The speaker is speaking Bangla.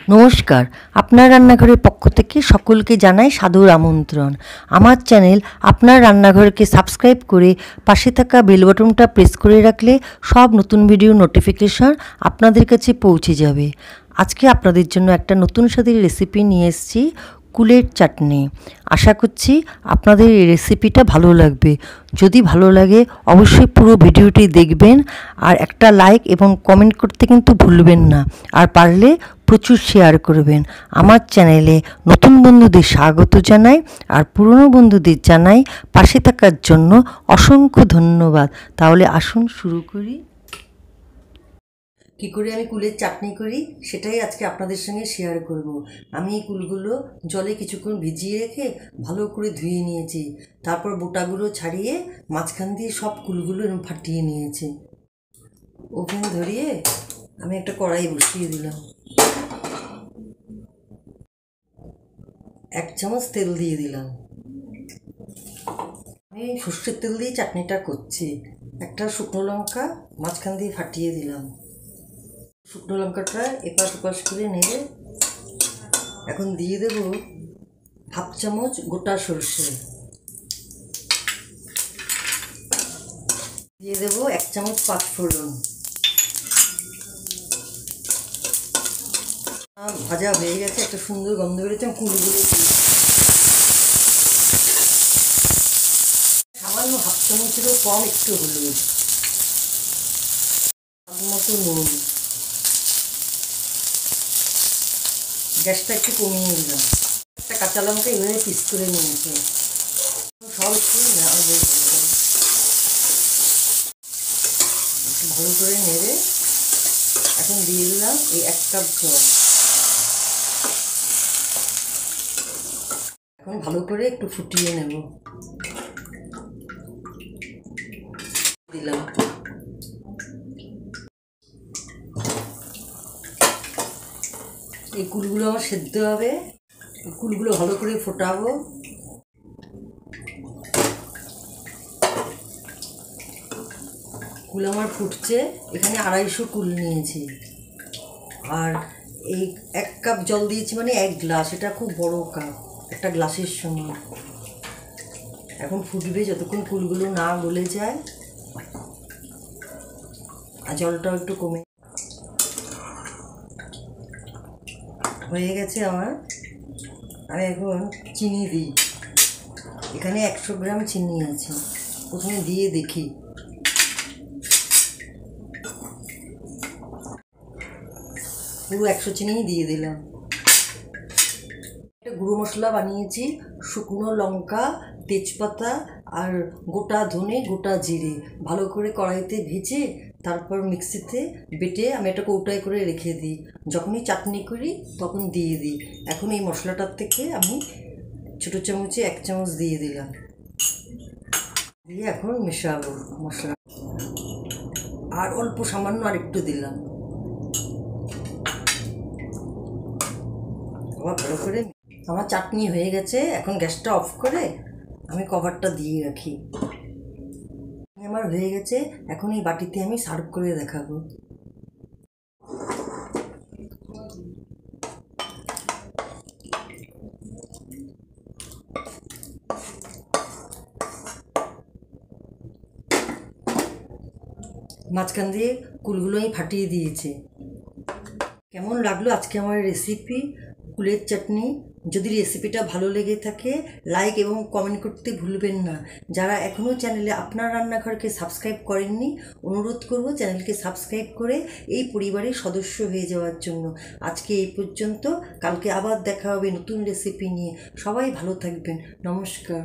নমস্কার, আপনার রান্নাঘরের পক্ষ থেকে সকলকে জানাই সাদর আমন্ত্রণ। আমার চ্যানেল আপনার রান্নাঘরকে সাবস্ক্রাইব করে পাশে থাকা বেল বাটনটা প্রেস করে রাখলে সব নতুন ভিডিও নোটিফিকেশন আপনাদের কাছে পৌঁছে যাবে। আজকে আপনাদের জন্য একটা নতুন স্বাদের রেসিপি নিয়ে এসেছি, কুলের চাটনি। আশা করছি আপনাদের এই রেসিপিটা ভালো লাগবে। যদি ভালো লাগে অবশ্যই পুরো ভিডিওটি দেখবেন আর একটা লাইক এবং কমেন্ট করতে কিন্তু ভুলবেন না। আর পারলে প্রচুর শেয়ার করবেন। আমার চ্যানেলে নতুন বন্ধুদের স্বাগত জানাই আর পুরনো বন্ধুদের জানাই পাশে থাকার জন্য অসংখ্য ধন্যবাদ। তাহলে আসুন শুরু করি। কী করে আমি কুলের চাটনি করি সেটাই আজকে আপনাদের সঙ্গে শেয়ার করব। আমি এই কুলগুলো জলে কিছুক্ষণ ভিজিয়ে রেখে ভালো করে ধুয়ে নিয়েছি। তারপর বোটাগুলো ছাড়িয়ে মাঝখান দিয়ে সব কুলগুলো এরকম ফাটিয়ে নিয়েছি। ওভেন ধরিয়ে আমি একটা কড়াই বসিয়ে দিলাম। 1 চামচ তেল দিয়ে দিলাম। আমি সর্ষের তেল দিয়ে চাটনিটা করছি। একটা শুকনো লঙ্কা মাঝখান দিয়ে ফাটিয়ে দিলাম। শুকনো লঙ্কাটা এপাশ ওপাশ করে নেড়ে এখন দিয়ে দেব 1/2 চামচ গোটা সরষে, দিয়ে দেব 1 চামচ পাঁচফোড়ন। ভাজা হয়ে গেছে, একটা সুন্দর গন্ধ বেরোচ্ছে। কুলগুলো সামান্য 1/2 চামচেরও কম একটু হলুদ, মতো নুন। গ্যাসটা একটু কমিয়ে দিলাম। একটা কাঁচা লঙ্কা এভাবে পিস করে নিয়েছি। সব একটু ভালো করে নেড়ে এখন দিয়ে দিলাম এই 1 কাপ জল। এখন ভালো করে একটু ফুটিয়ে নেব। দিলাম এই কুলগুলো আমার সেদ্ধ হবে। কুলগুলো ভালো করে ফোটাবো। কুল আমার ফুটছে। এখানে 250 কুল নিয়েছি আর এই 1 কাপ জল দিয়েছি, মানে 1 গ্লাস। এটা খুব বড় কাপ, একটা গ্লাসের সমান। এখন ফুটবে যতক্ষণ কুলগুলো না গলে যায় আর জলটাও একটু কমে হয়ে গেছে আমার। আমি এখন চিনি দিই। এখানে 100 গ্রাম চিনি আছে। প্রথমে দিয়ে দেখি। পুরো 100 চিনিই দিয়ে দিলাম। একটা গুঁড়ো মশলা বানিয়েছি, শুকনো লঙ্কা, তেজপাতা আর গোটা ধনে, গোটা জিরে ভালো করে কড়াইতে ভেজে তারপর মিক্সিতে বেটে আমি একটা কৌটায় করে রেখে দিই। যখনই চাটনি করি তখন দিয়ে দিই। এখন এই মশলাটার থেকে আমি ছোটো চামচে 1 চামচ দিয়ে দিলাম। দিয়ে এখন মেশাবো মশলা। আর অল্প সামান্য আর একটু দিলাম। আবার ভালো করে আমার চাটনি হয়ে গেছে। এখন গ্যাসটা অফ করে আমি কভারটা দিয়ে রাখি। আমার হয়ে গেছে। এখন এই বাটিতে আমি সার্ভ করে দেখাবো। মাঝখান দিয়ে কুলগুলো আমি ফাটিয়ে দিয়েছি। কেমন লাগলো আজকে আমার রেসিপি কুলের চাটনি? যদি রেসিপিটা ভালো লেগে থাকে লাইক এবং কমেন্ট করতে ভুলবেন না। যারা এখনও চ্যানেলে আপনার রান্নাঘরকে সাবস্ক্রাইব করেননি, অনুরোধ করব চ্যানেলকে সাবস্ক্রাইব করে এই পরিবারের সদস্য হয়ে যাওয়ার জন্য। আজকে এই পর্যন্ত। কালকে আবার দেখা হবে নতুন রেসিপি নিয়ে। সবাই ভালো থাকবেন। নমস্কার।